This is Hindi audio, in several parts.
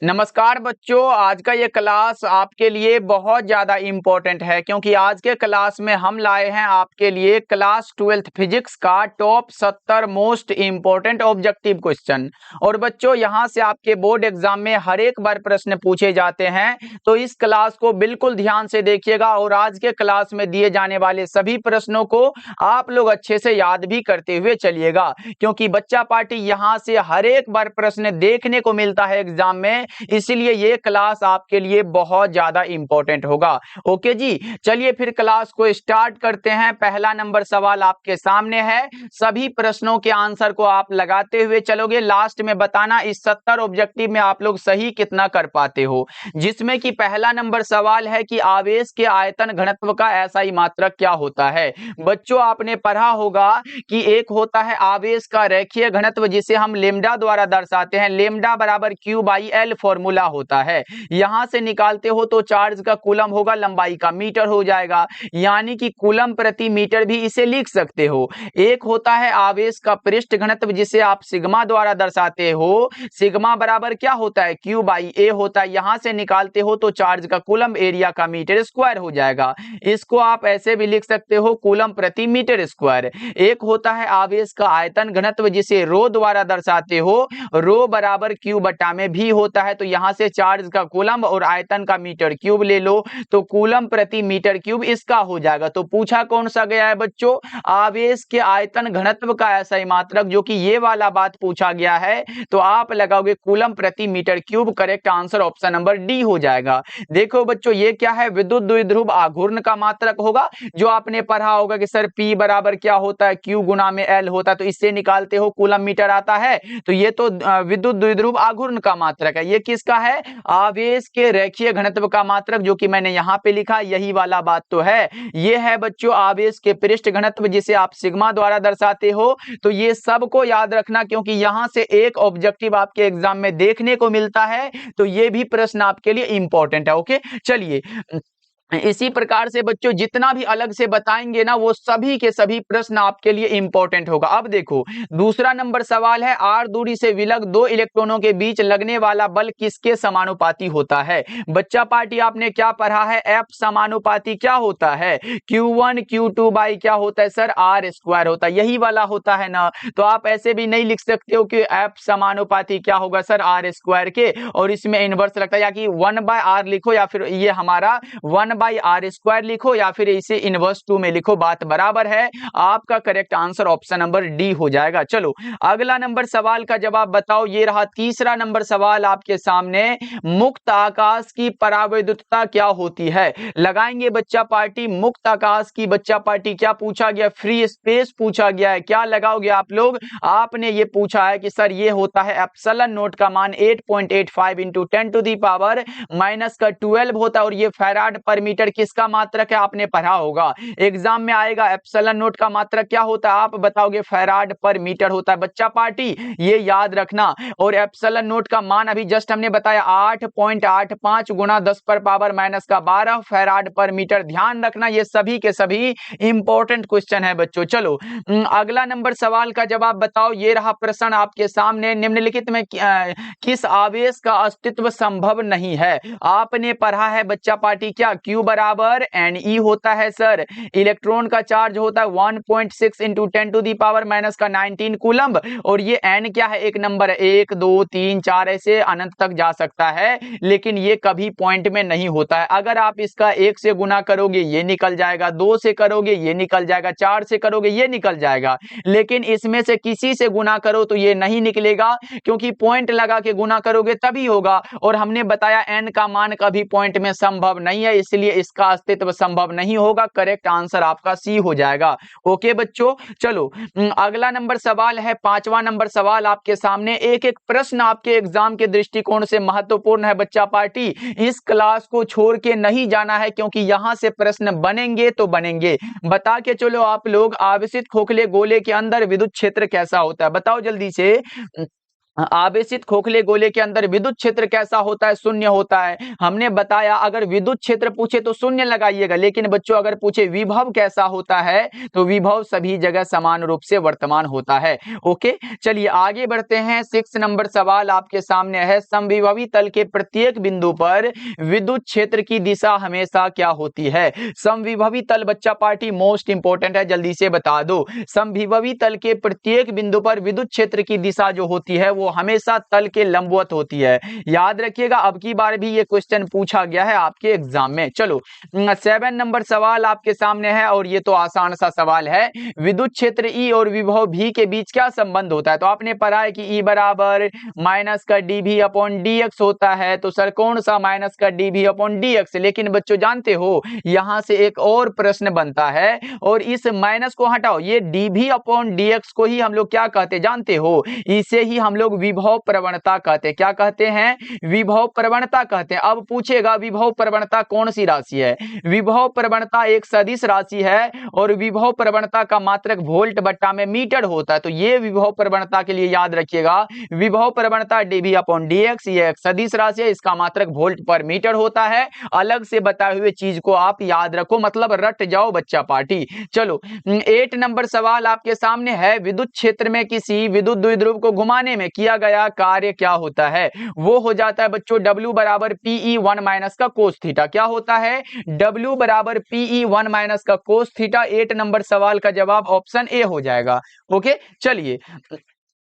नमस्कार बच्चों, आज का ये क्लास आपके लिए बहुत ज़्यादा इम्पोर्टेंट है क्योंकि आज के क्लास में हम लाए हैं आपके लिए क्लास 12th फिजिक्स का top 70 most important objective question. और बच्चों यहाँ से आपके बोर्ड एग्जाम में हर एक बार प्रश्न पूछे जाते हैं, तो इस क्लास को बिल्कुल ध्यान से देखिएगा और आज के क्लास में दिए जाने वाले सभी प्रश्नों को आप लोग अच्छे से याद भी करते हुए चलिएगा, क्योंकि बच्चा पार्टी यहाँ से हर एक बार प्रश्न देखने को मिलता है एग्जाम में, इसलिए ये क्लास आपके लिए बहुत ज्यादा इंपॉर्टेंट होगा। ओके जी, चलिए फिर क्लास को स्टार्ट करते हैं। पहला नंबर सवाल आपके सामने है, सभी प्रश्नों के आंसर को आप लगाते हुए चलोगे, लास्ट में बताना इस 70 ऑब्जेक्टिव में आप लोग सही कितना कर पाते हो। जिसमें कि पहला नंबर सवाल है कि आवेश के आयतन घनत्व का SI मात्रक क्या होता है। बच्चों आपने पढ़ा होगा कि एक होता है आवेश का रेखीय घनत्व जिसे हम लेमडा द्वारा दर्शाते हैं, लेमडा बराबर Q/L फॉर्मूला होता है। यहां से निकालते हो तो चार्ज का कूलम होगा, लंबाई का मीटर हो जाएगा, यानी कि कूलम प्रति मीटर भी इसे लिख सकते हो। एक होता है आवेश का पृष्ठ घनत्व जिसे आप सिग्मा द्वारा दर्शाते हो, सिग्मा बराबर क्या होता है Q/A होता है। यहां से निकालते हो तो चार्ज का कूलम एरिया का मीटर स्क्वायर हो जाएगा, इसको आप ऐसे भी लिख सकते हो कूलम प्रति मीटर स्क्वायर। एक होता है आवेश का आयतन घनत्व जिसे रो द्वारा दर्शाते हो, रो बराबर Q बटा में भी होता है, तो यहां से चार्ज का कूलम और आयतन का मीटर क्यूब ले लो तो कूलम प्रति मीटर क्यूब इसका हो जाएगा। तो पूछा कौन सा गया है बच्चों, आवेश के आयतन घनत्व का SI मात्रक, जो कि ये वाला बात पूछा गया है, तो आप लगाओगे कूलम प्रति metre cube. Correct answer option number D हो जाएगा। देखो बच्चों ये क्या है, विद्युत द्विध्रुव आघूर्ण का मात्रक होगा, जो आपने पढ़ा होगा कि सर P बराबर क्या होता है Q गुना में L होता है, तो इससे निकालते हो कूलम मीटर आता है, तो ये तो विद्युत द्विध्रुव आघूर्ण का मात्रक है। ये किसका है, आवेश के रेखीय घनत्व का मात्रक, जो कि मैंने यहाँ पे लिखा, यही वाला बात तो है। ये है बच्चों आवेश के पृष्ठ घनत्व जिसे आप सिग्मा द्वारा दर्शाते हो। तो ये सबको याद रखना, क्योंकि यहाँ से एक ऑब्जेक्टिव आपके एग्जाम में देखने को मिलता है, तो ये भी प्रश्न आपके लिए इंपॉर्टेंट है। ओके चलिए, इसी प्रकार से बच्चों जितना भी अलग से बताएंगे ना, वो सभी के सभी प्रश्न आपके लिए इंपॉर्टेंट होगा। अब देखो दूसरा नंबर सवाल है, r दूरी से विलग दो इलेक्ट्रॉनों के बीच लगने वाला बल किसके समानुपाती होता है। बच्चा पार्टी आपने क्या पढ़ा है, F समानुपाती क्या होता है, Q1 Q2 बाई क्या होता है सर, R स्क्वायर होता है, यही वाला होता है ना। तो आप ऐसे भी नहीं लिख सकते हो कि F समानुपाती क्या होगा सर R स्क्वायर के, और इसमें इनवर्स लगता है, या कि 1/R लिखो, या फिर ये हमारा 1/R स्क्वायर लिखो, या फिर इसे इनवर्स 2 में लिखो, बात बराबर है। आपका correct answer option number D हो जाएगा। चलो अगला नंबर सवाल का जवाब बताओ, ये रहा तीसरा नंबर सवाल आपके सामने, मुक्त आकाश की परावैद्युतता क्या होती है। लगाएंगे बच्चा पार्टी, मुक्त आकाश की बच्चा पार्टी क्या पूछा गया, फ्री स्पेस पूछा गया है। क्या लगाओगे आप लोग, आपने ये पूछा है कि सर ये होता है एप्सिलॉन नोट का मान 8.85 इंटू 10⁻⁻12 होता है, और ये फैराड पर मीटर किसका मात्रक है, आपने पढ़ा होगा एग्जाम में आएगा। एप्सिलॉन नोट का मात्रक क्या होता है, आप बताओगे फैराड पर मीटर होता है। बच्चा पार्टी ये याद रखना, और एप्सिलॉन नोट का मान अभी जस्ट हमने बताया 8.85 गुना 10⁻⁻12 फैराड पर मीटर। ध्यान रखना ये सभी के सभी इंपॉर्टेंट क्वेश्चन है बच्चों। चलो अगला नंबर सवाल का जवाब बताओ, ये रहा प्रश्न आपके सामने, निम्नलिखित में किस आवेश का अस्तित्व संभव नहीं है। आपने पढ़ा है बच्चा पार्टी क्या, Q बराबर Ne होता है सर, इलेक्ट्रॉन का चार्ज होता है 1.6 इंटू 10⁻⁻19 कूलम्ब, और ये N क्या है, एक नंबर है, 1 2 3 4 ऐसे अनंत तक जा सकता है, लेकिन ये कभी पॉइंट में नहीं होता है। अगर आप इसका 1 से गुना करोगे ये निकल जाएगा, 2 से करोगे ये निकल जाएगा, 4 से करोगे ये निकल जाएगा, लेकिन इसमें से किसी से गुना करो तो ये नहीं निकलेगा, क्योंकि पॉइंट लगा के गुना करोगे तभी होगा, और हमने बताया N का मान कभी पॉइंट में संभव नहीं है, इसलिए इसका अस्तित्व संभव नहीं होगा। करेक्ट आंसर आपका सी हो जाएगा। ओके बच्चों चलो अगला नंबर सवाल है, पांचवा नंबर सवाल आपके सामने। एक एक प्रश्न आपके एग्जाम के दृष्टिकोण से महत्वपूर्ण है बच्चा पार्टी, इस क्लास को छोड़ के नहीं जाना है, क्योंकि यहां से प्रश्न बनेंगे तो बनेंगे। बता के चलो आप लोग, आवेशित खोखले गोले के अंदर विद्युत क्षेत्र कैसा होता है, बताओ जल्दी से। आवेशित खोखले गोले के अंदर विद्युत क्षेत्र कैसा होता है? शून्य होता है। हमने बताया अगर विद्युत क्षेत्र पूछे तो शून्य लगाइएगा, लेकिन बच्चों अगर पूछे विभव कैसा होता है तो विभव सभी जगह समान रूप से वर्तमान होता है। ओके, चलिए आगे बढ़ते हैं। 6 नंबर सवाल आपके सामने है, समविभवी तल के प्रत्येक बिंदु पर विद्युत क्षेत्र की दिशा हमेशा क्या होती है? समविभवी तल बच्चा पार्टी मोस्ट इंपोर्टेंट है, जल्दी से बता दो। समविभवी तल के प्रत्येक बिंदु पर विद्युत क्षेत्र की दिशा जो होती है वो हमेशा तल के लंबवत होती है। याद रखिएगा, अब की बार भी ये क्वेश्चन पूछा गया है आपके एग्जाम में। चलो 7 नंबर सवाल आपके सामने है और ये तो आसान सा सवाल है। विद्युत क्षेत्र E और विभव V के बीच क्या संबंध होता है? तो आपने पढ़ा है कि E बराबर माइनस का dV अपॉन dx होता है। तो सर कौन सा माइनस का dV अपॉन dx? लेकिन बच्चों जानते हो यहां से एक और प्रश्न बनता है और इस माइनस को हटाओ, ये dV अपॉन dx को ही हम लोग क्या कहते जानते हो? इसे ही हम लोग विभव प्रवणता कहते हैं। क्या कहते हैं? विभव प्रवणता कहते हैं। अब पूछेगा विभव प्रवणता कौन सी राशि है? विभव प्रवणता एक सदिश राशि है और विभव प्रवणता का मात्रक वोल्ट बट्टा में मीटर होता है। तो ये विभव प्रवणता के लिए याद रखिएगा, विभव प्रवणता dV अपॉन dx ये एक सदिश राशि है, इसका मात्रक वोल्ट पर मीटर होता है। अलग से बताए हुए चीज को आप याद रखो, मतलब रट जाओ बच्चा पार्टी। चलो 8 नंबर सवाल आपके सामने है, विद्युत क्षेत्र में किसी विद्युत द्विध्रुव को घुमाने में किया गया कार्य क्या होता है? वो हो जाता है बच्चों W बराबर PE1 माइनस का कोस थीटा। क्या होता है? W बराबर PE1 माइनस का कोस थीटा। 8 नंबर सवाल का जवाब ऑप्शन ए हो जाएगा। ओके, चलिए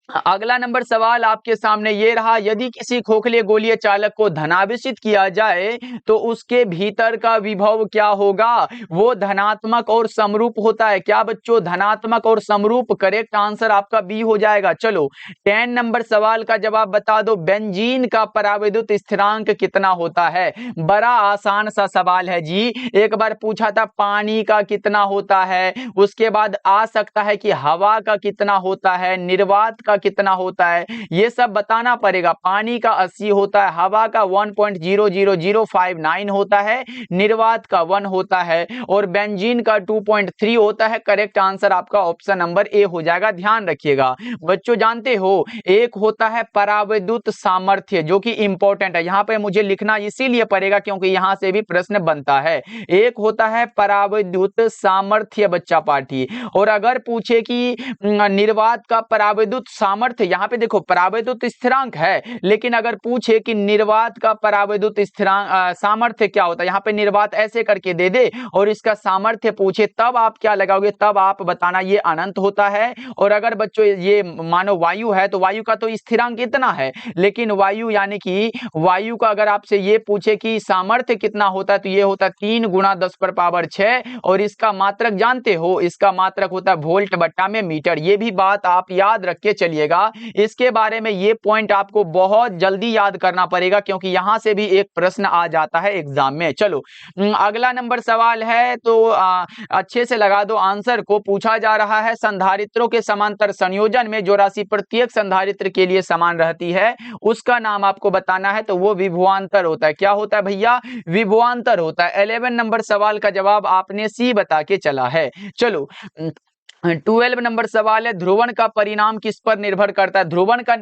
अगला नंबर सवाल आपके सामने ये रहा, यदि किसी खोखले गोलीय चालक को धनावेशित किया जाए तो उसके भीतर का विभव क्या होगा? वो धनात्मक और समरूप होता है। क्या बच्चों? धनात्मक और समरूप। करेक्ट आंसर आपका बी हो जाएगा। चलो 10 नंबर सवाल का जवाब बता दो, बेंजीन का पराविद्युत स्थिरांक कितना होता है? बड़ा आसान सा सवाल है जी। एक बार पूछा था पानी का कितना होता है, उसके बाद आ सकता है कि हवा का कितना होता है, निर्वात का कितना होता है, ये सब बताना पड़ेगा। पानी का 80 होता है, हवा का 1.00059 होता है, निर्वात का 1 होता है और बेंजीन का 2.3 होता है। करेक्ट आंसर आपका ऑप्शन नंबर ए हो जाएगा। ध्यान रखिएगा बच्चों, जानते हो एक होता है पराविद्युत सामर्थ्य जो कि इंपॉर्टेंट है, यहां पे मुझे लिखना इसीलिए पड़ेगा क्योंकि यहां से भी प्रश्न बनता है। एक होता है पराविद्युत सामर्थ्य बच्चा पाठी, और अगर पूछे कि निर्वात का पराविद्युत सामर्थ्य, यहाँ पे देखो पराविद्युत स्थिरांक है, लेकिन अगर पूछे कि निर्वात का पराविद्युत स्थिरांक सामर्थ्य क्या होता है, यहाँ पे निर्वात ऐसे करके दे दे और इसका सामर्थ्य पूछे, तब आप क्या लगाओगे? तब आप बताना ये अनंत होता है। और अगर बच्चों ये मानो वायु है तो वायु का तो स्थिरांक इतना है, लेकिन वायु यानी कि वायु का अगर आपसे ये पूछे कि सामर्थ्य कितना होता है तो ये होता है 3 गुणा 10 पर पावर 6 और इसका मात्रक जानते हो, इसका मात्रक होता है वोल्ट बट्टा में मीटर। ये भी बात आप याद रख के चलिएगा। इसके बारे में ये पॉइंट आपको बहुत जल्दी याद करना पड़ेगा क्योंकि यहां से भी एक प्रश्न आ जाता है एग्जाम में। चलो अगला नंबर सवाल है तो अच्छे से लगा दो आंसर को। पूछा जा रहा है संधारित्रों के समांतर संयोजन में जो राशि प्रत्येक संधारित्र के लिए समान रहती है उसका नाम आपको बताना है, तो वो विभवांतर होता है। क्या होता है भैया? विभवांतर होता है। 11 नंबर सवाल का जवाब आपने सी बता के चला है। चलो 12 नंबर सवाल है, ध्रुवण का परिणाम किस पर निर्भर करता है? ध्रुवण का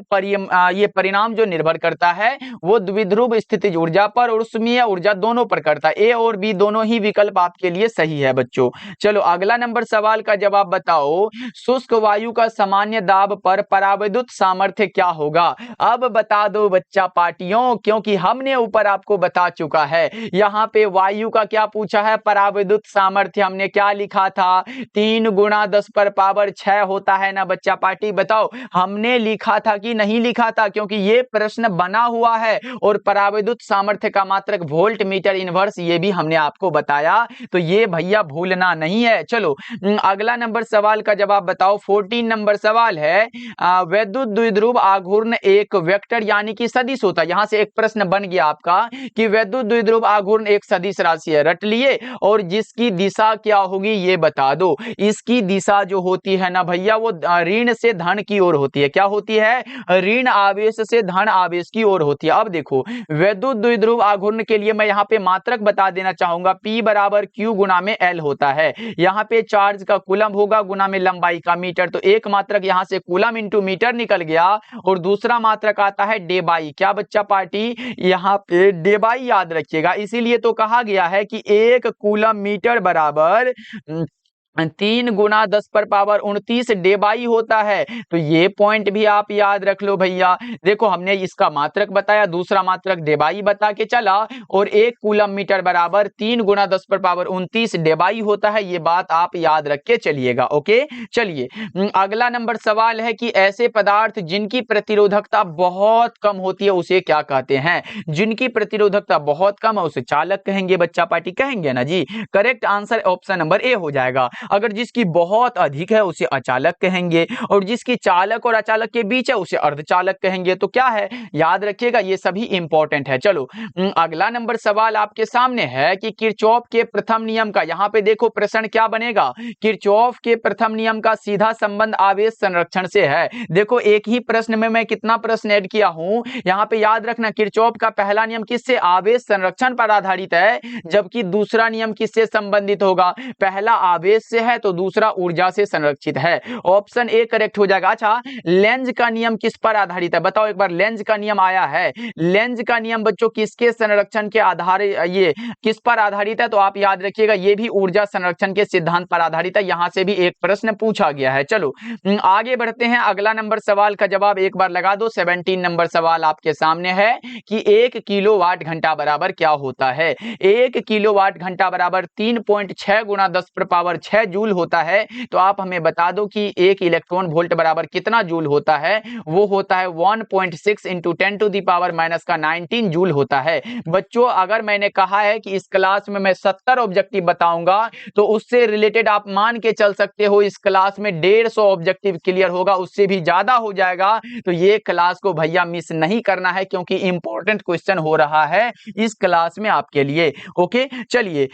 ये परिणाम जो निर्भर करता है वो द्विध्रुव स्थितिज ऊर्जा पर और ऊष्मीय ऊर्जा दोनों पर करता है। ए और बी दोनों ही विकल्प आपके लिए सही है बच्चों। चलो अगला नंबर सवाल का जवाब बताओ, शुष्क वायु का सामान्य दाब पर पराविद्युत सामर्थ्य क्या होगा? अब बता दो बच्चा पार्टियों, क्योंकि हमने ऊपर आपको बता चुका है। यहाँ पे वायु का क्या पूछा है? पराविद्युत सामर्थ्य हमने क्या लिखा था? 3 गुणा 10 पर पावर 6 होता है ना बच्चा पार्टी। बताओ हमने लिखा था कि नहीं लिखा था? क्योंकि ये प्रश्न बना हुआ है और पराविद्युत सामर्थ्य का मात्रक वोल्ट मीटर इनवर्स ये भी हमने आपको बताया, तो ये भैया भूलना नहीं है। चलो अगला नंबर सवाल का जवाब बताओ। 14 नंबर सवाल है, वैद्युत द्विध्रुव आघूर्ण एक वेक्टर यानी कि सदिश होता है। यहां से एक प्रश्न बन गया आपका कि वैद्युत द्विध्रुव आघूर्ण एक सदिश राशि है, रट लिए, और जिसकी दिशा क्या होगी ये बता दो। इसकी दिशा दिशा जो होती है ना भैया वो ऋण से धन की ओर होती है। क्या होती है? ऋण आवेश से धन आवेश की ओर होती है। अब देखो वैद्युत द्विध्रुव आघूर्ण के लिए मैं यहाँ पे मात्रक बता देना चाहूंगा, P बराबर Q गुना में L होता है। यहाँ पे चार्ज का कूलम होगा गुना में लंबाई का मीटर, तो एक मात्रक यहाँ से कूलम इंटू मीटर निकल गया और दूसरा मात्रक आता है डेबाई। क्या बच्चा पार्टी? यहाँ पे डेबाई याद रखिएगा, इसीलिए तो कहा गया है कि 1 कूलम मीटर बराबर 3 गुना 10 पर पावर 29 डेबाई होता है। तो ये पॉइंट भी आप याद रख लो भैया। देखो हमने इसका मात्रक बताया, दूसरा मात्रक डेबाई बता के चला और 1 कूलम मीटर बराबर 3 गुना 10 पर पावर 29 डेबाई होता है। ये बात आप याद रख के चलिएगा। ओके चलिए अगला नंबर सवाल है कि ऐसे पदार्थ जिनकी प्रतिरोधकता बहुत कम होती है उसे क्या कहते हैं? जिनकी प्रतिरोधकता बहुत कम है उसे चालक कहेंगे बच्चा पार्टी, कहेंगे ना जी। Correct answer option number A हो जाएगा। अगर जिसकी बहुत अधिक है उसे अचालक कहेंगे और जिसकी चालक और अचालक के बीच है उसे अर्धचालक कहेंगे। तो क्या है याद रखिएगा, ये सभी इंपॉर्टेंट है। चलो अगला नंबर सवाल आपके सामने है कि किरचॉफ के प्रथम नियम का, यहां पे देखो प्रश्न क्या बनेगा, किरचॉफ के प्रथम नियम का सीधा संबंध आवेश संरक्षण से है। देखो एक ही प्रश्न में मैं कितना प्रश्न ऐड किया हूं, यहां पे याद रखना किरचॉफ का पहला नियम किससे, आवेश संरक्षण पर आधारित है, जबकि दूसरा नियम किससे संबंधित होगा, पहला आवेश से है तो दूसरा ऊर्जा से संरक्षित है। ऑप्शन ए करेक्ट हो जाएगा। अच्छा लेंज का नियम किस पर आधारित है, बताओ एक बार। लेंज का नियम आया है, लेंज का नियम बच्चों किसके संरक्षण के आधार, ये किस पर आधारित है, तो आप याद रखिएगा ये भी ऊर्जा संरक्षण के सिद्धांत पर आधारित है। यहां से भी एक प्रश्न पूछा गया है। चलो आगे बढ़ते हैं, अगला नंबर सवाल का जवाब एक बार लगा दो। 17 नंबर सवाल आपके सामने है कि 1 किलोवाट घंटा बराबर क्या होता है। 1 किलोवाट घंटा बराबर 3.6 गुना 10 पर पावर 6 जूल होता है। तो आप हमें बता दो कि 1 इलेक्ट्रॉन वोल्ट बराबर कितना जूल होता है, वो होता है 1.6 into 10 to the power minus का 19 जूल होता है। बच्चों अगर मैंने कहा है कि इस क्लास में मैं 70 ऑब्जेक्टिव बताऊंगा तो उससे रिलेटेड आप मान के चल सकते हो इस क्लास में 150 ऑब्जेक्टिव क्लियर होगा, उससे भी ज्यादा हो जाएगा। तो ये क्लास को भैया मिस नहीं करना है क्योंकि इंपॉर्टेंट क्वेश्चन हो रहा है इस क्लास में आपके लिए। ओके चलिए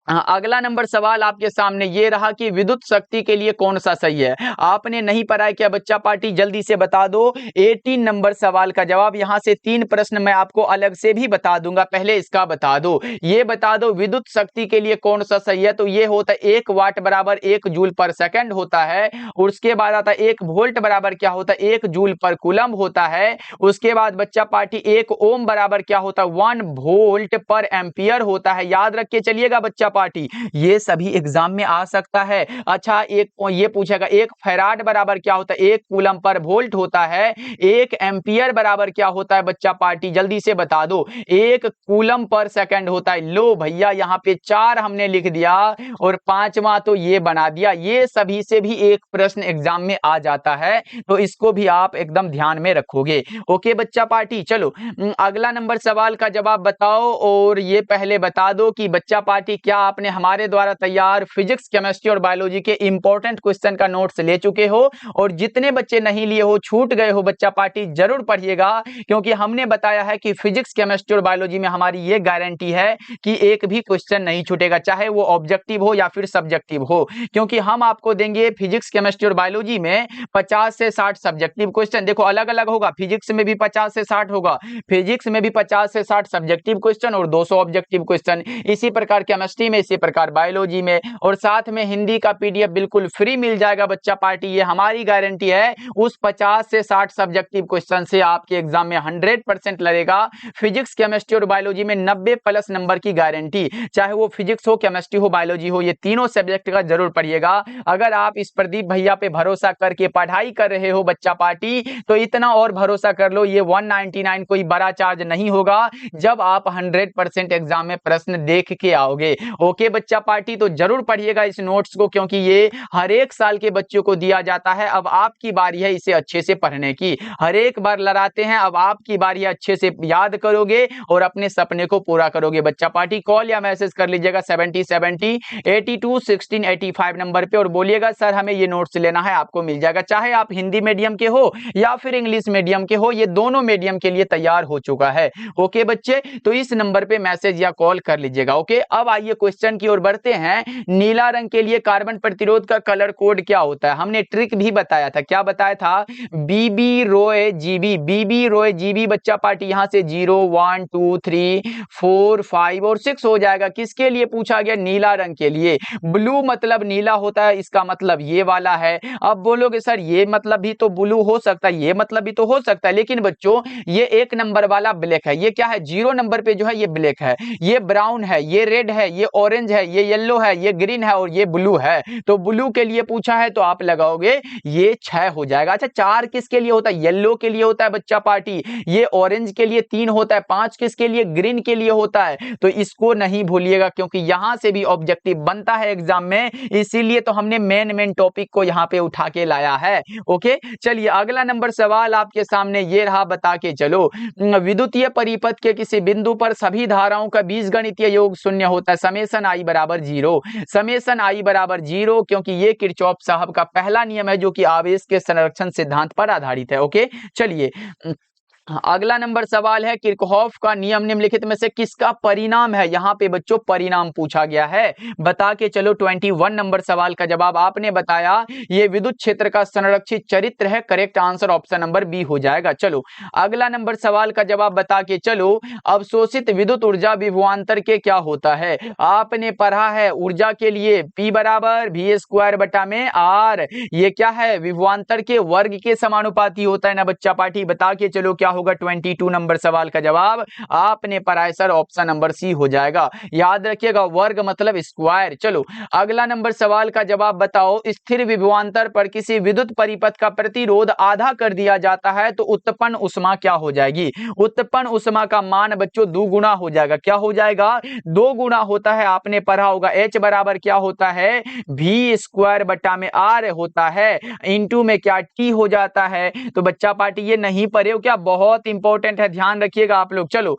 अगला नंबर सवाल आपके सामने ये रहा कि विद्युत शक्ति के लिए कौन सा सही है। आपने नहीं पढ़ा है क्या बच्चा पार्टी, जल्दी से बता दो। 18 नंबर सवाल का जवाब, यहां से 3 प्रश्न मैं आपको अलग से भी बता दूंगा, पहले इसका बता दो। ये बता दो विद्युत शक्ति के लिए कौन सा सही है, तो ये होता है 1 वाट बराबर 1 जूल पर सेकंड होता है। और उसके बाद आता है 1 वोल्ट बराबर क्या होता है, 1 जूल पर कूलम होता है। उसके बाद बच्चा पार्टी 1 ओम बराबर क्या होता है, 1 वोल्ट पर एम्पियर होता है। याद रख के चलिएगा बच्चा पार्टी, ये सभी एग्जाम में आ सकता है। अच्छा एक ये पूछेगा 1 फैराड बराबर क्या होता है, 1 कूलम पर वोल्ट होता है। 1 एम्पियर बराबर क्या होता है बच्चा पार्टी, जल्दी से बता दो। 1 कूलम पर सेकंड होता है। लो भैया यहाँ पे 4 हमने लिख दिया और 5वां तो ये बना दिया। ये सभी से भी एक प्रश्न एग्जाम में आ जाता है, तो इसको भी आप एकदम ध्यान में रखोगे। ओके बच्चा पार्टी चलो अगला नंबर सवाल का जवाब बताओ। और ये पहले बता दो कि बच्चा पार्टी क्या आपने हमारे द्वारा तैयार फिजिक्स केमिस्ट्री और बायोलॉजी के इंपॉर्टेंट क्वेश्चन का नोट्स ले चुके हो, और जितने बच्चे नहीं लिए हो छूट गए हो बच्चा पार्टी जरूर पढ़िएगा, क्योंकि हमने बताया है कि फिजिक्स केमिस्ट्री और बायोलॉजी में हमारी ये गारंटी है कि एक भी क्वेश्चन नहीं छूटेगा, चाहे वो ऑब्जेक्टिव हो या फिर सब्जेक्टिव हो, क्योंकि हम आपको देंगे फिजिक्स केमिस्ट्री और बायोलॉजी में 50 से 60 सब्जेक्टिव क्वेश्चन। देखो अलग अलग होगा, फिजिक्स में भी 50 से 60 होगा, फिजिक्स में भी 50 से 60 सब्जेक्टिव क्वेश्चन और 200 ऑब्जेक्टिव क्वेश्चन। इसी प्रकार केमिस्ट्री में, इसी प्रकार बायोलॉजी में, और साथ में हिंदी का पीडीएफ बिल्कुल फ्री मिल जाएगा बच्चा पार्टी, ये हमारी गारंटी है। उस 50 से 60 सब्जेक्टिव क्वेश्चन से आपके एग्जाम में 100% लगेगा। फिजिक्स केमिस्ट्री और बायोलॉजी में 90+ नंबर की गारंटी, चाहे वो फिजिक्स हो, केमिस्ट्री हो, बायोलॉजी हो, ये तीनों सब्जेक्ट का जरूर पढ़िएगा। अगर आप इस प्रदीप भैया पे भरोसा करके पढ़ाई कर रहे हो बच्चा पार्टी, तो इतना और भरोसा कर लो, ये 199 कोई बड़ा चार्ज नहीं होगा जब आप 100% एग्जाम में प्रश्न देख के आओगे। ओके बच्चा पार्टी, तो जरूर पढ़िएगा इस नोट्स को, क्योंकि ये हर एक साल के बच्चों को दिया जाता है। अब आपकी बारी है इसे अच्छे से पढ़ने की। हर एक बार लड़ाते हैं, अब आपकी बारी है, अच्छे से याद करोगे और अपने सपने को पूरा करोगे बच्चा पार्टी। कॉल या मैसेज कर लीजिएगा 7070 82 16 85 नंबर पे और बोलिएगा सर हमें ये नोट्स लेना है, आपको मिल जाएगा। चाहे आप हिंदी मीडियम के हो या फिर इंग्लिश मीडियम के हो, ये दोनों मीडियम के लिए तैयार हो चुका है। ओके बच्चे, तो इस नंबर पे मैसेज या कॉल कर लीजिएगा। ओके अब आइए क्वेश्चन क्वेश्चन की ओर बढ़ते हैं। नीला रंग के लिए कार्बन प्रतिरोध का कलर कोड क्या होता है? हमने ट्रिक भी बताया था। क्या बताया था? बीबी रोए जीबी, बीबी रोए जीबी। बच्चा पार्टी यहां से 0 1 2 3 4 5 और 6 हो जाएगा। किसके लिए पूछा गया? नीला रंग के लिए। ब्लू मतलब नीला होता है, इसका मतलब ये वाला है। अब बोलोगे सर ये मतलब भी तो ब्लू हो सकता है, ये मतलब भी तो हो सकता है, लेकिन बच्चों ये 1 नंबर वाला ब्लैक है। ये क्या है? 0 नंबर पे जो है ये ब्लैक है, ये ब्राउन है, ये रेड है, ये ऑरेंज है, ये येलो है, ये ग्रीन है और ये ब्लू है। तो ब्लू के लिए पूछा है तो आप लगाओगे ये 6 हो जाएगा। अच्छा 4 किसके लिए होता है? येलो के लिए होता है बच्चा पार्टी। ये ऑरेंज के लिए 3 होता है। 5 किसके लिए? ग्रीन के लिए होता है। तो इसको नहीं भूलिएगा क्योंकि यहां से भी ऑब्जेक्टिव बनता है एग्जाम में, इसीलिए तो हमने मेन टॉपिक को यहां पे उठा के लाया है। ओके, चलिए अगला नंबर सवाल आपके सामने ये रहा, बता के चलो। विद्युतीय परिपथ के किसी बिंदु पर सभी धाराओं का बीजगणितीय योग शून्य होता है। समेशन आई बराबर 0, समेशन आई बराबर 0, क्योंकि ये किरचॉफ साहब का पहला नियम है जो कि आवेश के संरक्षण सिद्धांत पर आधारित है। ओके, चलिए अगला नंबर सवाल है, किरचॉफ का नियम निम्नलिखित में से किसका परिणाम है? यहां पे बच्चों परिणाम पूछा गया है, बता के चलो। 21 नंबर सवाल का जवाब आपने बताया ये विद्युत क्षेत्र का संरक्षित चरित्र है। Correct answer option number B हो जाएगा। चलो अगला नंबर सवाल का जवाब बता के चलो। अवशोषित विद्युत ऊर्जा विभवांतर के क्या होता है? आपने पढ़ा है ऊर्जा के लिए P बराबर V² बटा में R, ये क्या है? विभवांतर के वर्ग के समानुपाती होता है ना बच्चा पार्टी। बता के चलो क्या होगा? 22 नंबर सवाल का जवाब आपने पढ़ा है सर, ऑप्शन नंबर सी हो जाएगा। याद रखिएगा वर्ग मतलब स्क्वायर। चलो अगला नंबर सवाल का जवाब बताओ। स्थिर विभवांतर पर किसी विद्युत परिपथ का प्रतिरोध आधा कर दिया जाता है तो उत्पन्न ऊष्मा क्या हो जाएगी? उत्पन्न ऊष्मा का मान बच्चों 2 गुना हो जाएगा। क्या हो जाएगा? 2 गुना होता है। आपने पढ़ा होगा H बराबर क्या होता है? V² बटा में R होता है, इंटू में क्या T हो जाता है। तो बच्चा पार्टी ये नहीं पढ़े हो क्या? बहुत इंपॉर्टेंट है, ध्यान रखिएगा आप लोग। चलो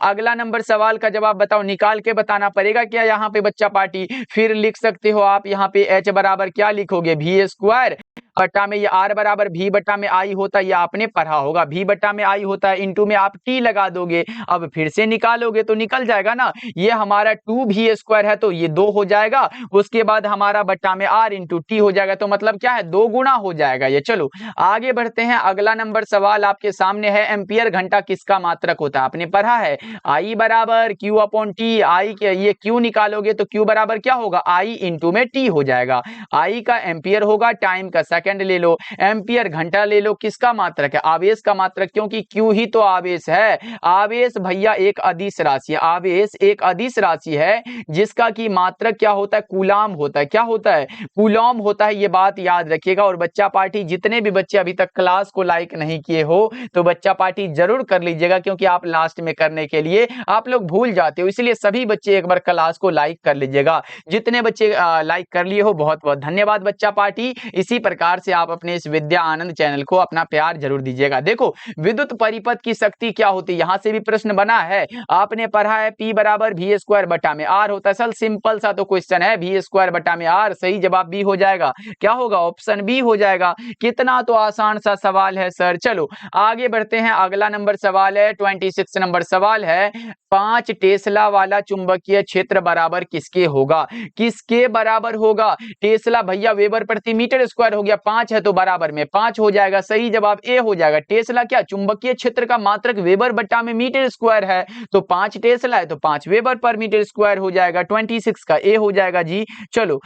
अगला नंबर सवाल का जवाब बताओ। निकाल के बताना पड़ेगा क्या यहाँ पे बच्चा पार्टी? फिर लिख सकते हो आप यहाँ पे H बराबर क्या लिखोगे? V² बटा में ये R बराबर V बटा में I होता है, ये आपने पढ़ा होगा। V बटा में I होता है, इंटू में आप T लगा दोगे। अब फिर से निकालोगे तो निकल जाएगा ना। ये हमारा 2V² है तो ये 2 हो जाएगा। उसके बाद हमारा बटा में R इंटू T हो जाएगा। तो मतलब क्या है? 2 गुना हो जाएगा ये। चलो आगे बढ़ते हैं। अगला नंबर सवाल आपके सामने है, एम्पियर घंटा किसका मात्रक होता है? आपने पढ़ा है I बराबर Q/T। I के ये Q निकालोगे तो Q बराबर क्या होगा? I इंटू में T हो जाएगा। I का एम्पियर होगा, टाइम का सेकंड ले लो, एम्पियर घंटा ले लो। किसका मात्रक है? आवेश का मात्रक, क्योंकि Q ही तो आवेश है। आवेश भैया एक अदिश राशि है। आवेश एक अदिश राशि है जिसका की मात्रक क्या होता है? कूलाम होता है। क्या होता है? कूलाम होता है। ये बात याद रखिएगा। और बच्चा पार्टी जितने भी बच्चे अभी तक क्लास को लाइक नहीं किए हो तो बच्चा पार्टी जरूर कर लीजिएगा, क्योंकि आप लास्ट में करने के लिए आप लोग भूल जाते हो। इसलिए सभी बच्चे एक बार क्लास को लाइक कर लीजिएगा। जितने बच्चे लाइक कर लिए हो बहुत बहुत धन्यवाद बच्चा पार्टी। इसी प्रकार से आप अपने इस विद्या आनंद चैनल को अपना प्यार जरूर दीजिएगा। देखो विद्युत परिपथ की शक्ति क्या होती है? यहां से भी प्रश्न बना है। आपने पढ़ा है P बराबर V² बटा में R होता है। सल सिंपल सा तो क्वेश्चन है, V² बटा में R। सही जवाब बी हो जाएगा। क्या होगा? ऑप्शन बी हो जाएगा। कितना तो आसान सा सवाल है सर। चलो आगे बढ़ते हैं। अगला नंबर सवाल है 26 नंबर सवाल है, 5 टेस्ला वाला चुंबकीय क्षेत्र बराबर किसके होगा? किसके बराबर होगा? टेस्ला भैया वेबर प्रति मीटर स्क्वायर हो गया। 5 है तो बराबर में 5 हो जाएगा। सही जवाब ए हो जाएगा। टेस्ला क्या? चुंबकीय क्षेत्र का मात्रक वेबर बटा में मीटर स्क्वायर है, तो 5 टेस्ला है तो 5 वेबर पर मीटर स्क्वायर हो जाएगा। 26 का ए हो जाएगा जी। चलो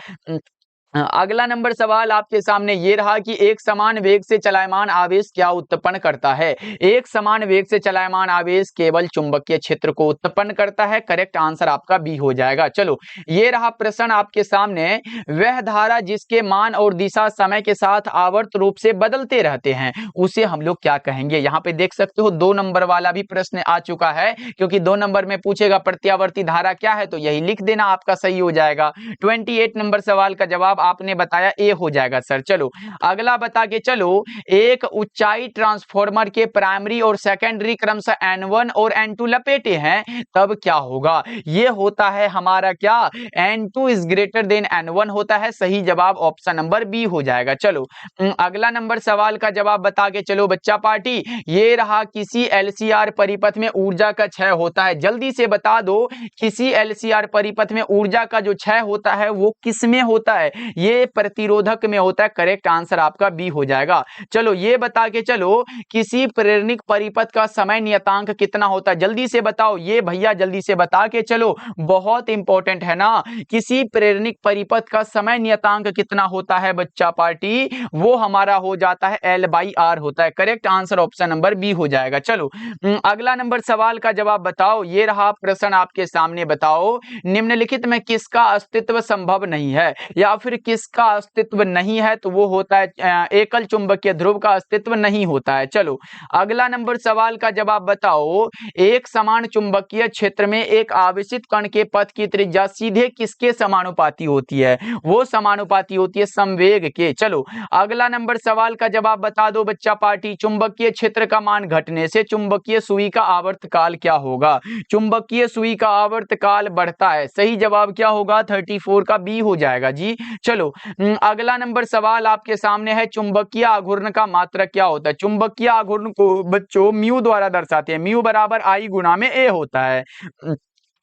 अगला नंबर सवाल आपके सामने ये रहा कि एक समान वेग से चलायमान आवेश क्या उत्पन्न करता है? एक समान वेग से चलायमान आवेश केवल चुंबकीय क्षेत्र को उत्पन्न करता है। करेक्ट आंसर आपका बी हो जाएगा। चलो ये रहा प्रश्न आपके सामने, वह धारा जिसके मान और दिशा समय के साथ आवर्त रूप से बदलते रहते हैं उसे हम लोग क्या कहेंगे? यहाँ पे देख सकते हो 2 नंबर वाला भी प्रश्न आ चुका है, क्योंकि 2 नंबर में पूछेगा प्रत्यावर्ती धारा क्या है, तो यही लिख देना आपका सही हो जाएगा। 28 नंबर सवाल का जवाब आपने बताया ए हो जाएगा सर। चलो अगला बता के चलो, एक ऊंचाई ट्रांसफॉर्मर के प्राइमरी और सेकेंडरी क्रमशः N1 और N2 लपेटे हैं तब क्या होगा? ये होता है हमारा क्या, N2 is greater than N1 होता है। सही जवाब ऑप्शन नंबर बी हो जाएगा। चलो अगला नंबर सवाल का जवाब बता के चलो बच्चा पार्टी। ये रहा, किसी LCR परिपथ में ऊर्जा का क्षय होता है। जल्दी से बता दो, किसी LCR परिपथ में ऊर्जा का जो क्षय होता है वो किस में होता है? ये प्रतिरोधक में होता है। करेक्ट आंसर आपका बी हो जाएगा। चलो ये बता के चलो, किसी प्रेरणिक परिपथ का समय नियतांक कितना होता है? जल्दी से बताओ ये भैया, जल्दी से बता के चलो, बहुत इंपॉर्टेंट है ना। किसी प्रेरणिक परिपथ का समय नियतांक कितना होता है बच्चा पार्टी? वो हमारा हो जाता है L/R होता है। Correct answer option number B हो जाएगा। चलो अगला नंबर सवाल का जवाब बताओ। ये रहा प्रश्न आपके सामने, बताओ निम्नलिखित में किसका अस्तित्व संभव नहीं है या फिर किसका अस्तित्व नहीं है? तो वो होता है एकल चुंबकीय ध्रुव का अस्तित्व नहीं होता है। चलो अगला नंबर सवाल का जवाब बताओ। एक समान चुंबकीय क्षेत्र में एक आवेशित कण के पथ की त्रिज्या सीधे किसके समानुपाती होती है? वो समानुपाती होती है संवेग के। चलो अगला नंबर सवाल का जवाब बता दो बच्चा पार्टी। चुंबकीय क्षेत्र का मान घटने से चुंबकीय सुई का आवर्तकाल क्या होगा? चुंबकीय सुई का आवर्तकाल बढ़ता है। सही जवाब क्या होगा? 34 का बी हो जाएगा जी। चलो अगला नंबर सवाल आपके सामने है। चुंबकीय आघूर्ण का मात्रक क्या होता है? चुंबकीय आघूर्ण को बच्चों म्यू द्वारा दर्शाते हैं। म्यू बराबर I गुना में A होता है।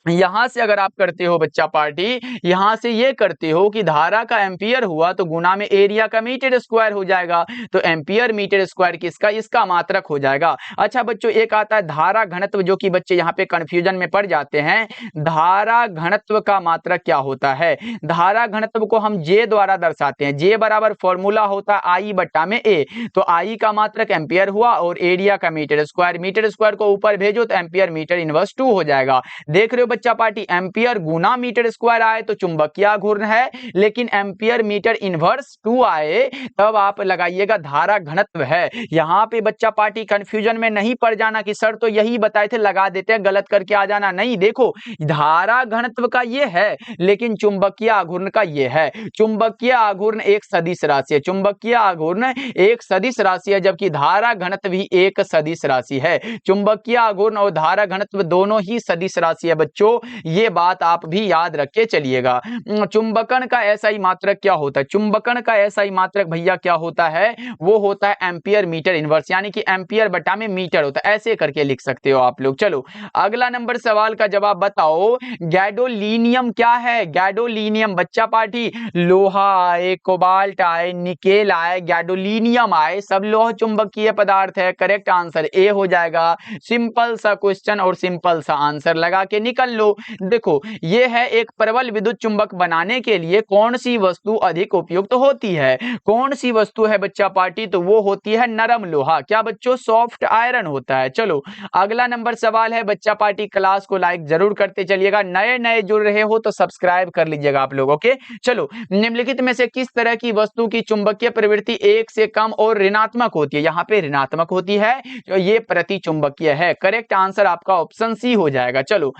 यहां से अगर आप करते हो बच्चा पार्टी, यहां से ये करते हो कि धारा का एम्पियर हुआ तो गुना में एरिया का मीटर स्क्वायर हो जाएगा, तो एम्पियर मीटर स्क्वायर किसका? इसका मात्रक हो जाएगा। अच्छा बच्चों एक आता है धारा घनत्व, जो कि बच्चे यहाँ पे कंफ्यूजन में पड़ जाते हैं। धारा घनत्व का मात्रक क्या होता है? धारा घनत्व को हम J द्वारा दर्शाते हैं। J बराबर फॉर्मूला होता है I बट्टा में A, तो I का मात्रक एम्पियर हुआ और एरिया का मीटर स्क्वायर को ऊपर भेजो तो एम्पियर मीटर इनवर्स 2 हो जाएगा। देख रहे हो बच्चा पार्टी, एम्पियर गुना मीटर स्क्वायर आए तो चुंबकीय आघूर्ण है, लेकिन एम्पियर मीटर इनवर्स 2 आए तब आप लगाइएगा धारा घनत्व है। यहां पे बच्चा पार्टी कंफ्यूजन में नहीं पड़ जाना कि सर तो यही बताए थे, लगा देते हैं, गलत करके आ जाना नहीं। देखो धारा घनत्व का ये है, लेकिन चुंबकीय आघूर्ण का ये है। चुंबकीय आघूर्ण एक सदिश राशि है। चुंबकीय आघूर्ण एक सदिश राशि है, जबकि धारा घनत्व भी एक सदिश राशि है। चुंबकीय आघूर्ण और धारा घनत्व दोनों ही सदिश राशि है बच्चों, ये बात आप भी याद रख के चलिएगा। चुंबकन का SI मात्रक क्या होता है? चुंबकन का SI मात्रक भैया क्या होता है? वो होता है एम्पियर मीटर इनवर्स, यानी कि एम्पियर बटा में मीटर होता है। ऐसे करके लिख सकते हो आप लोग। चलो अगला नंबर सवाल का जवाब बताओ। गैडोलीनियम क्या है? गैडोलीनियम बच्चा पार्टी, लोहा आए, कोबाल्ट आए, निकेल आए, गैडोलीनियम आए, सब लोह चुंबकीय पदार्थ है। करेक्ट आंसर ए हो जाएगा। सिंपल सा क्वेश्चन और सिंपल सा आंसर लगा के निकल लो। देखो ये है, एक प्रबल विद्युत चुंबक बनाने के लिए कौन सी वस्तु अधिक उपयुक्त होती है? कौन सी वस्तु है बच्चा पार्टी? तो वो होती है नरम लोहा। क्या बच्चों? सॉफ्ट आयरन होता है। चलो अगला नंबर सवाल है बच्चा पार्टी। क्लास को लाइक जरूर करते चलिएगा, नए नए जुड़ रहे हो तो सब्सक्राइब कर लीजिएगा आप लोग। ओके चलो, निम्नलिखित में से किस तरह की वस्तु की चुंबकीय प्रवृत्ति एक से कम और ऋणात्मक होती है? यहाँ पे ऋणात्मक होती है, तो ये प्रति चुंबकीय है। करेक्ट आंसर आपका ऑप्शन सी हो जाएगा। चलो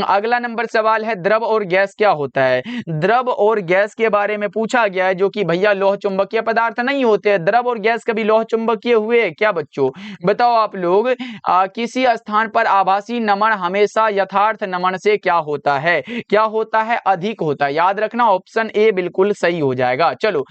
अगला नंबर सवाल है, द्रव और गैस क्या होता है? द्रव और गैस के बारे में पूछा गया है, जो कि भैया लोह चुंबकीय पदार्थ नहीं होते हैं। द्रव और गैस कभी लोह चुंबकीय हुए क्या बच्चों? बताओ आप लोग। किसी स्थान पर आभासी नमन हमेशा यथार्थ नमन से क्या होता है? क्या होता है? अधिक होता है। याद रखना ऑप्शन ए बिल्कुल सही हो जाएगा। चलो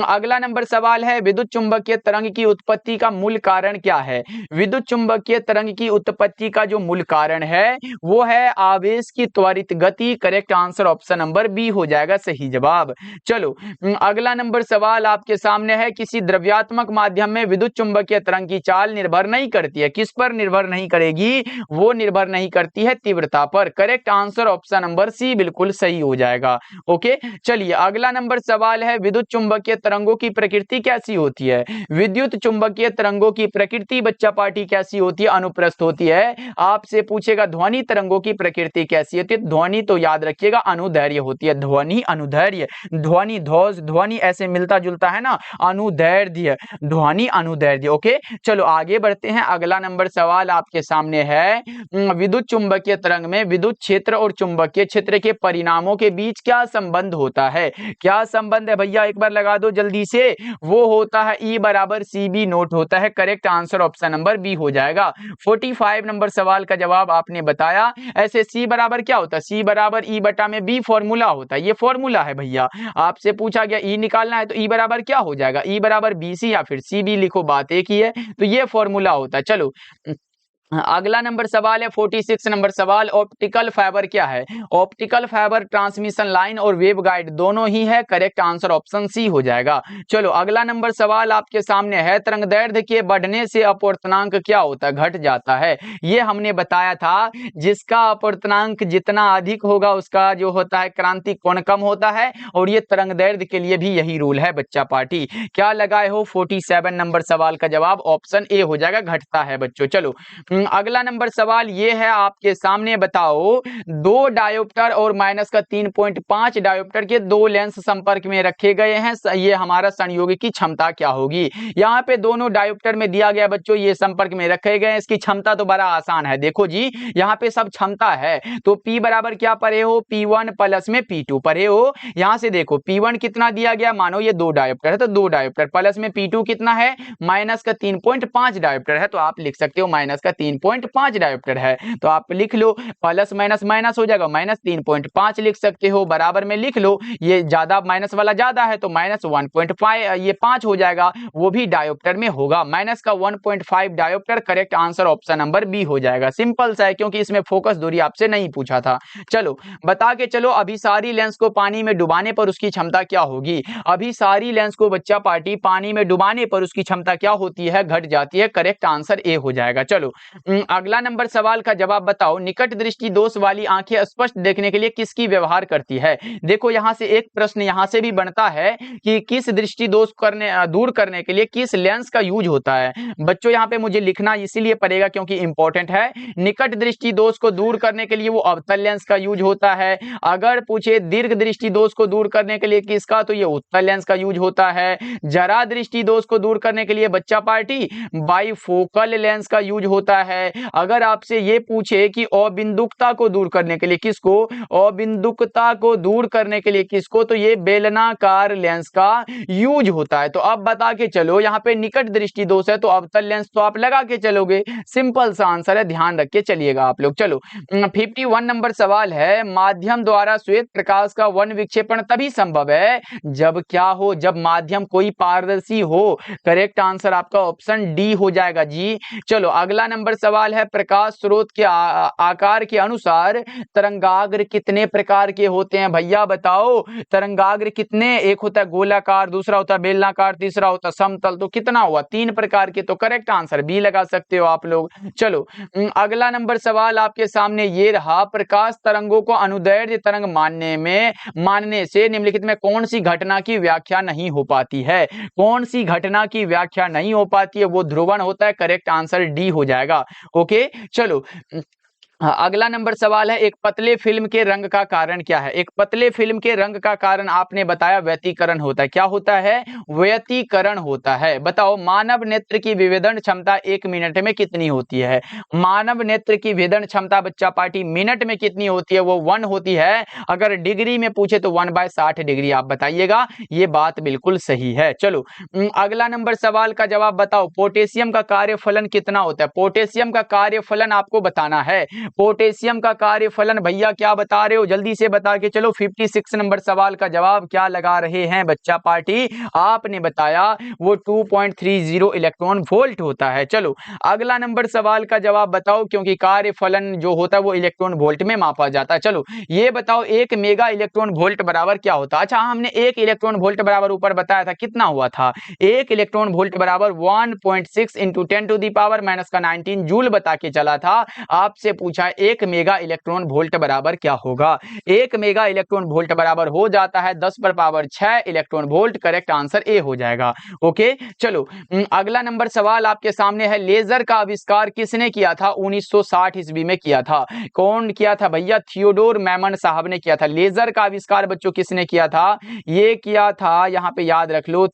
अगला नंबर सवाल है, विद्युत चुंबकीय तरंग की उत्पत्ति का मूल कारण क्या है? विद्युत चुंबकीय तरंग की उत्पत्ति का जो मूल कारण है वो है आवेश की त्वरित गति। Correct answer option number B हो जाएगा सही जवाब। चलो अगला नंबर सवाल आपके सामने है, किसी द्रव्यात्मक माध्यम में विद्युत चुंबकीय तरंग की चाल निर्भर नहीं करती है। किस पर निर्भर नहीं करेगी? वो निर्भर नहीं करती है तीव्रता पर। Correct answer option number C बिल्कुल सही हो जाएगा। ओके चलिए अगला नंबर सवाल है, विद्युत चुंबकीय तरंगों की प्रकृति कैसी होती है? विद्युत चुंबकीय तरंगों की प्रकृति बच्चा पार्टी कैसी होती है? अनुप्रस्थ होती है। आपसे पूछेगा ध्वनि तरंगों की प्रकृति कैसी होती है? ध्वनि तो याद रखिएगा अनुदैर्घ्य होती है, ध्वनि अनुदैर्घ्य, ध्वनि ध्वज ध्वनि ऐसे मिलता जुलता है ना, अनुदैर्घ्य, ध्वनि अनुदैर्घ्य। ओके, चलो आगे बढ़ते हैं। अगला नंबर सवाल आपके सामने है, विद्युत चुंबकीय तरंग में विद्युत क्षेत्र और चुंबकीय क्षेत्र के परिणामों के बीच क्या संबंध होता है? क्या संबंध है भैया, एक बार लगा दो जल्दी से। वो होता है E बराबर CB नोट होता है। Correct answer option number B हो जाएगा। 45 नंबर सवाल का जवाब आपने बताया। ऐसे C बराबर क्या होता है? C बराबर E बटा में B फॉर्मूला होता है, ये फॉर्मूला है भैया। आपसे पूछा गया E निकालना है तो E बराबर क्या हो जाएगा? E बराबर BC या फिर CB लिखो, बात एक ही है। तो ये फॉर्मूला होता है। चलो अगला नंबर सवाल है 46 नंबर सवाल, ऑप्टिकल फाइबर क्या है? ऑप्टिकल फाइबर ट्रांसमिशन लाइन और वेव गाइड दोनों ही है। करेक्ट आंसर ऑप्शन सी हो जाएगा। चलो अगला नंबर सवाल आपके सामने है, तरंगदैर्घ्य के बढ़ने से अपवर्तनांक क्या होता है? घट जाता है। ये हमने बताया था, जिसका अपवर्तनांक जितना अधिक होगा उसका जो होता है क्रांति कोण कम होता है, और ये तरंगदैर्घ्य के लिए भी यही रूल है बच्चा पार्टी। क्या लगाए हो? 47 नंबर सवाल का जवाब ऑप्शन ए हो जाएगा, घटता है बच्चों। चलो अगला नंबर सवाल ये है आपके सामने, बताओ दो डायोप्टर और माइनस का 3.5 डायोप्टर के दो लेंस संपर्क में रखे गए हैं, ये हमारा संयोगी की क्षमता क्या होगी? यहाँ पे दोनों डायोप्टर में दिया गया बच्चों, ये संपर्क में रखे गए हैं, इसकी क्षमता तो बड़ा आसान है। देखो जी यहाँ पे सब क्षमता है, तो P बराबर क्या पढ़े हो? P1 प्लस में P2 पढ़े हो। यहाँ से देखो P1 कितना दिया गया, मानो ये दो डायोप्टर है तो दो डायोप्टर, प्लस में P2 कितना है? माइनस का 3.5 डायोप्टर है, तो आप लिख सकते हो माइनस का 3.5 डायोप्टर है, तो आप लिख लो प्लस माइनस माइनस हो जाएगा, माइनस 3.5 लिख सकते हो, बराबर में लिख लो, ये ज्यादा माइनस वाला ज्यादा है तो माइनस 1.5 ये 5 हो जाएगा, वो भी डायोप्टर में होगा, माइनस का 1.5 dioptre. Correct answer option number B हो जाएगा। सिंपल सा है क्योंकि इसमें फोकस दूरी आपसे नहीं पूछा था। चलो बता के चलो, अभिसारी लेंस को पानी में डुबाने पर उसकी क्षमता क्या होगी? अभिसारी लेंस को बच्चा पार्टी पानी में डुबाने पर उसकी क्षमता क्या होती है? घट जाती है। करेक्ट आंसर ए हो जाएगा। चलो अगला नंबर सवाल का जवाब बताओ, निकट दृष्टि दोष वाली आंखें स्पष्ट देखने के लिए किसकी व्यवहार करती है? देखो यहां से एक प्रश्न यहां से भी बनता है कि किस दृष्टि दोष दूर करने के लिए किस लेंस का यूज होता है। बच्चों यहां पे मुझे लिखना इसीलिए पड़ेगा क्योंकि इंपॉर्टेंट है। निकट दृष्टि दोष को दूर करने के लिए वो अवतल लेंस का यूज होता है। अगर पूछे दीर्घ दृष्टि दोष को दूर करने के लिए किसका, तो ये उत्तल लेंस का यूज होता है। जरा दृष्टि दोष को दूर करने के लिए बच्चा पार्टी बाइफोकल लेंस का यूज होता है। अगर आपसे ये पूछे कि अबिंदुकता को दूर करने के लिए किसको, अबिंदुकता को दूर करने के लिए किसको, तो ये बेलनाकार लेंस का यूज होता है। तो अब बता के चलो, यहाँ पे निकट दृष्टि दोष है तो अवतल लेंस तो आप लगा के चलोगे, सिंपल सा आंसर है, ध्यान रख के चलिएगा आप लोग। चलो 51 नंबर सवाल है, माध्यम द्वारा श्वेत प्रकाश का वन विक्षेपण तभी संभव है जब क्या हो? जब माध्यम कोई पारदर्शी हो। करेक्ट आंसर आपका ऑप्शन डी हो जाएगा जी। चलो अगला नंबर सवाल है, प्रकाश स्रोत के आकार के अनुसार तरंगाग्र कितने प्रकार के होते हैं? भैया बताओ तरंगाग्र कितने, एक होता है गोलाकार, दूसरा होता है बेलनाकार, तीसरा होता है समतल, तो कितना हुआ? 3 प्रकार के। तो करेक्ट आंसर बी लगा सकते हो आप लोग। चलो अगला नंबर सवाल आपके सामने ये रहा, प्रकाश तरंगों को अनुदैर्घ्य तरंग मानने से निम्नलिखित में कौन सी घटना की व्याख्या नहीं हो पाती है? कौन सी घटना की व्याख्या नहीं हो पाती है? वो ध्रुवण होता है। करेक्ट आंसर डी हो जाएगा। ओके चलो अगला नंबर सवाल है, एक पतले फिल्म के रंग का कारण क्या है? एक पतले फिल्म के रंग का कारण आपने बताया व्यतिकरण होता है। क्या होता है? व्यतिकरण होता है। बताओ मानव नेत्र की विभेदन क्षमता 1 मिनट में कितनी होती है? मानव नेत्र की विभेदन क्षमता बच्चा पार्टी मिनट में कितनी होती है? वो 1 होती है। अगर डिग्री में पूछे तो 1/60 डिग्री आप बताइएगा, ये बात बिल्कुल सही है। चलो अगला नंबर सवाल का जवाब बताओ, पोटेशियम का कार्यफलन कितना होता है? पोटेशियम का कार्यफलन आपको बताना है। पोटेशियम का कार्यफलन भैया क्या बता रहे हो? जल्दी से बता के चलो। 56 नंबर सवाल का जवाब क्या लगा रहे हैं बच्चा पार्टी? आपने बताया वो 2.30 इलेक्ट्रॉन वोल्ट होता है। चलो अगला नंबर सवाल का जवाब बताओ, क्योंकि कार्यफलन जो होता है वो इलेक्ट्रॉन वोल्ट में मापा जाता है। चलो ये बताओ, 1 मेगा इलेक्ट्रॉन वोल्ट बराबर क्या होता है? अच्छा हमने 1 इलेक्ट्रॉन वोल्ट बराबर ऊपर बताया था, कितना हुआ था? 1 इलेक्ट्रॉन वोल्ट बराबर 1.6 × 10⁻⁻⁹ जूल बता के चला था। आपसे पूछा पूछा है 1 मेगा इलेक्ट्रॉन वोल्ट बराबर क्या होगा। 1 मेगा इलेक्ट्रॉन वोल्ट बराबर हो जाता है 10 पर power 6 electron volt. Correct answer A हो जाएगा। ओके चलो अगला नंबर सवाल आपके सामने है, लेजर का आविष्कार किसने किया था? 1960 ईस्वी में किया था। कौन किया था भैया? थियोडोर मैमन साहब ने किया था। लेजर का आविष्कार बच्चों किसने किया था? ये किया था, यहां पे याद रख लो,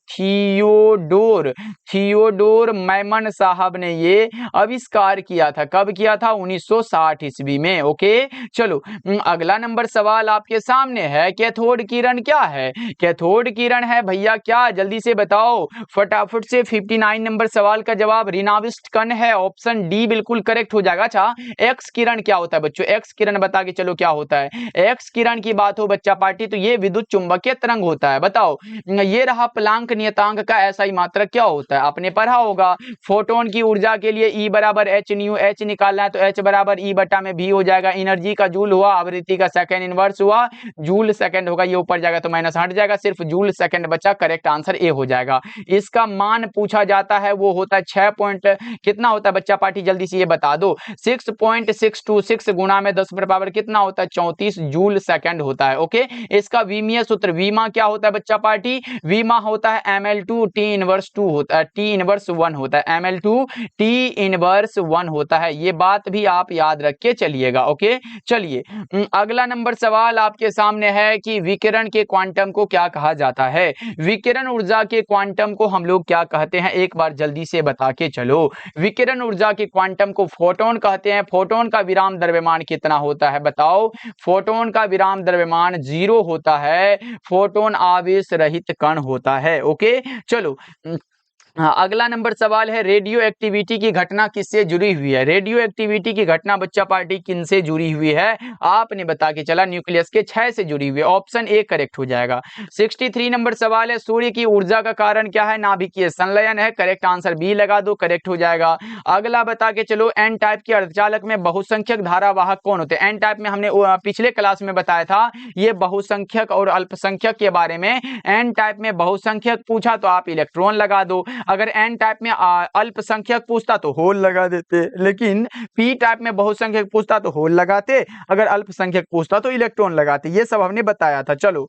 थियोडोर मैमन साहब ने ये आविष्कार किया था। कब किया था? 1960 ईस्वी में। ओके चलो अगला नंबर सवाल आपके सामने है, कैथोड किरण क्या है? कैथोड किरण है भैया क्या? जल्दी से बताओ फटाफट से। 59 नंबर सवाल का जवाब ऋणाविष्ट कण है। ऑप्शन डी बिल्कुल करेक्ट हो जाएगा। अच्छा एक्स किरण क्या होता है बच्चों? एक्स किरण बता के चलो क्या होता है। एक्स किरण की बात हो बच्चा पार्टी तो ये विद्युत चुंबकीय तरंग होता है। बताओ ये रहा प्लांक नियतांक का एसआई मात्रक क्या होता है? आपने पढ़ा होगा। फोटोन की ऊर्जा के लिए E बराबर एच न्यू, एच निकालना है तो एच बराबर E बटा में भी हो जाएगा। एनर्जी का जूल हुआ, आवृत्ति का सेकंड इनवर्स हुआ, जूल सेकंड होगा, ये ऊपर जाएगा तो माइनस हट जाएगा, सिर्फ जूल सेकंड बचा। करेक्ट आंसर ए हो जाएगा। इसका मान पूछा जाता है वो होता है 6 पॉइंट कितना होता है बच्चा पार्टी? जल्दी से ये बता दो। 6.626 गुणा में 10 पर पावर कितना होता है? 34 जूल सेकंड होता है। ओके इसका विमीय सूत्र वीमा क्या होता है बच्चा पार्टी? वीमा होता है ml2 t इनवर्स 2 होता है, t इनवर्स 1 होता है, ml2 t इनवर्स 1 होता है। ये बात भी आप याद रख के चलिएगा। ओके चलिए अगला नंबर सवाल आपके सामने है कि विकिरण के क्वांटम को क्या कहा जाता है? विकिरण ऊर्जा के क्वांटम को हम लोग क्या कहते हैं? एक बार जल्दी से बता के चलो। विकिरण ऊर्जा के क्वांटम को फोटोन कहते हैं। फोटोन का विराम द्रव्यमान कितना होता है बताओ? फोटोन का विराम द्रव्यमान 0 होता है। फोटोन आवेश रहित कण होता है। ओके चलो अगला नंबर सवाल है, रेडियो एक्टिविटी की घटना किससे जुड़ी हुई है? रेडियो एक्टिविटी की घटना बच्चा पार्टी किनसे जुड़ी हुई है? आपने बता के चला न्यूक्लियस के 6 से जुड़ी हुई है। ऑप्शन ए करेक्ट हो जाएगा। 63 नंबर सवाल है, सूर्य की ऊर्जा का कारण क्या है? नाभिकीय संलयन है। करेक्ट आंसर बी लगा दो, करेक्ट हो जाएगा। अगला बता के चलो, एन टाइप के अर्धचालक में बहुसंख्यक धारावाहक कौन होते हैं? एन टाइप में हमने पिछले क्लास में बताया था ये बहुसंख्यक और अल्पसंख्यक के बारे में। एन टाइप में बहुसंख्यक पूछा तो आप इलेक्ट्रॉन लगा दो, अगर एन टाइप में अल्पसंख्यक पूछता तो होल लगा देते, लेकिन पी टाइप में बहुसंख्यक पूछता तो होल लगाते, अगर अल्पसंख्यक पूछता तो इलेक्ट्रॉन लगाते। ये सब हमने बताया था। चलो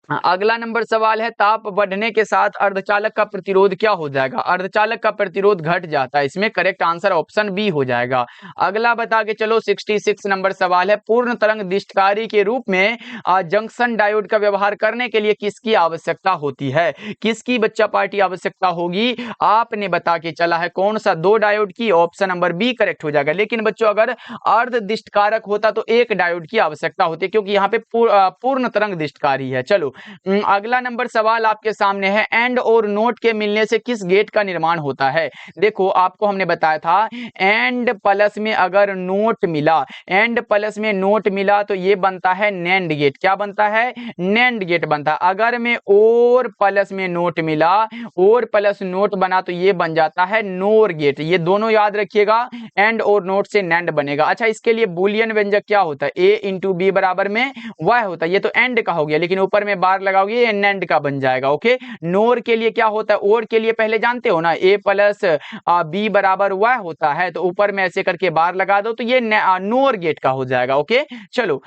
अगला नंबर सवाल है, ताप बढ़ने के साथ अर्धचालक का प्रतिरोध क्या हो जाएगा? अर्धचालक का प्रतिरोध घट जाता है। इसमें करेक्ट आंसर ऑप्शन बी हो जाएगा। अगला बता के चलो 66 नंबर सवाल है, पूर्ण तरंग दिष्टकारी के रूप में जंक्शन डायोड का व्यवहार करने के लिए किसकी आवश्यकता होती है? किसकी बच्चा पार्टी आवश्यकता होगी? आपने बता के चला है कौन सा? 2 डायोड की। ऑप्शन नंबर बी करेक्ट हो जाएगा। लेकिन बच्चों अगर अर्ध दिष्टकारक होता तो 1 डायोड की आवश्यकता होती है, क्योंकि यहाँ पे पूर्ण तरंग दिष्टकारी है। चलो अगला नंबर सवाल आपके सामने है, एंड और नोट के मिलने से किस गेट का निर्माण होता है? देखो आपको हमने बताया था एंड प्लस में अगर नोट मिला, एंड प्लस में नोट मिला तो ये बनता है नैंड गेट। क्या बनता है? नैंड गेट बनता है। अगर में और प्लस में नोट मिला, और प्लस नोट बना तो ये बन जाता है नोर गेट। ये दोनों याद रखिएगा, एंड और नोट से नैंड बनेगा। अच्छा इसके लिए बुलियन व्यंजक क्या होता है? ए इंटू बी बराबर में वाई होता है। ये तो एंड का हो गया, लेकिन ऊपर में बार लगाओगे ये नैंड का बन जाएगा। ओके नोर के लिए क्या होता है? और के लिए पहले जानते हो ना, ए प्लस बी बराबर वाई होता है, तो ऊपर में ऐसे करके बार लगा दो तो ये नोर गेट का हो जाएगा। ओके चलो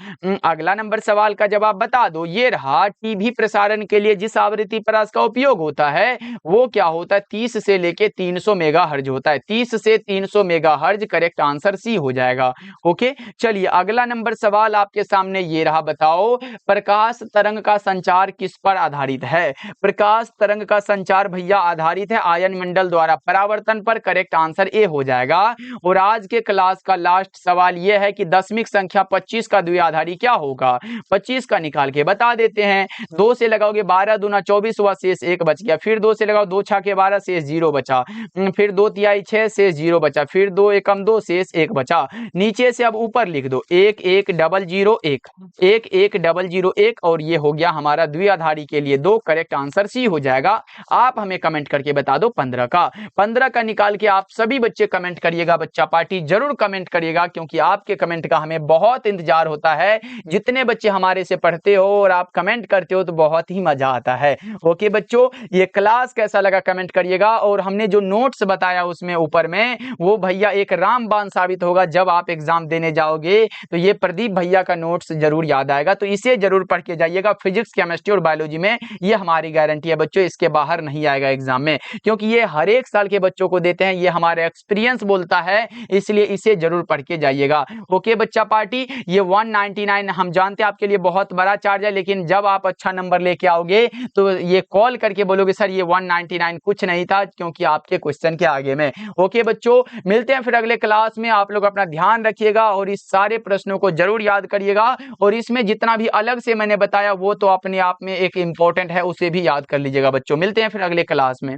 अगला नंबर सवाल का जवाब बता दो। ये रहा, टीवी प्रसारण के लिए जिस आवृत्ति पर इसका उपयोग होता है वो क्या होता है? 30 से लेके 300 मेगाहर्ट्ज होता है। 30 से 300 मेगाहर्ट्ज। करेक्ट आंसर सी हो जाएगा। ओके चलिए अगला नंबर सवाल आपके सामने ये रहा, बताओ प्रकाश तरंग का संचार किस पर आधारित है? प्रकाश तरंग का संचार भैया आधारित है आयन मंडल द्वारा परावर्तन पर। करेक्ट आंसर ए हो जाएगा। और आज के क्लास का लास्ट सवाल यह है कि दशमिक संख्या 25 का द्विआधारी क्या होगा? 25 का निकाल के बता देते हैं। 2 से लगाओगे 12 दूना 24 हुआ, शेष 1 बच गया। फिर 2 से लगाओ 2 छाके 12, शेष 0 बचा। फिर 2 तिहाई 6, शेष 0 बचा। फिर 2 एकम 2, शेष 1 बचा। नीचे से अब ऊपर लिख दो 1 1 0 0 1 1 1 0 0 1 और ये हो गया हमारा हमारा द्विआधारी के लिए 2 करेक्ट आंसर सी हो जाएगा। आप हमें कमेंट करके बता दो 15 का निकाल के आप सभी बच्चे कमेंट करिएगा। बच्चा पार्टी जरूर कमेंट करिएगा क्योंकि आपके कमेंट का हमें बहुत इंतजार होता है। जितने बच्चे हमारे से पढ़ते हो और आप कमेंट करते हो तो बहुत ही मजा आता है। ओके बच्चों, ये क्लास कैसा लगा कमेंट करिएगा। और हमने जो नोट्स बताया उसमें ऊपर में वो भैया एक रामबाण साबित होगा। जब आप एग्जाम देने जाओगे तो ये प्रदीप भैया का नोट्स जरूर याद आएगा, तो इसे जरूर पढ़ के जाइएगा। फिजिक्स, केमिस्ट्री और बायोलॉजी में ये हमारी गारंटी है बच्चों, इसके बाहर नहीं आएगा एग्जाम में, क्योंकि ये हर एक साल के बच्चों को देते हैं। ये हमारे एक्सपीरियंस बोलता है, इसलिए इसे जरूर पढ़ के जाइएगा। ओके बच्चा पार्टी, ये 199 हम जानते हैं आपके लिए बहुत बड़ा चार्ज है, लेकिन जब आप अच्छा नंबर लेके आओगे तो ये कॉल करके बोलोगे सर ये 199 कुछ नहीं था, क्योंकि आपके क्वेश्चन के आगे में। ओके बच्चों, मिलते हैं फिर अगले क्लास में। आप लोग अपना ध्यान रखिएगा और इस सारे प्रश्नों को जरूर याद करिएगा। और इसमें जितना भी अलग से मैंने बताया वो तो अपने आप में एक इंपॉर्टेंट है, उसे भी याद कर लीजिएगा बच्चों। मिलते हैं फिर अगले क्लास में।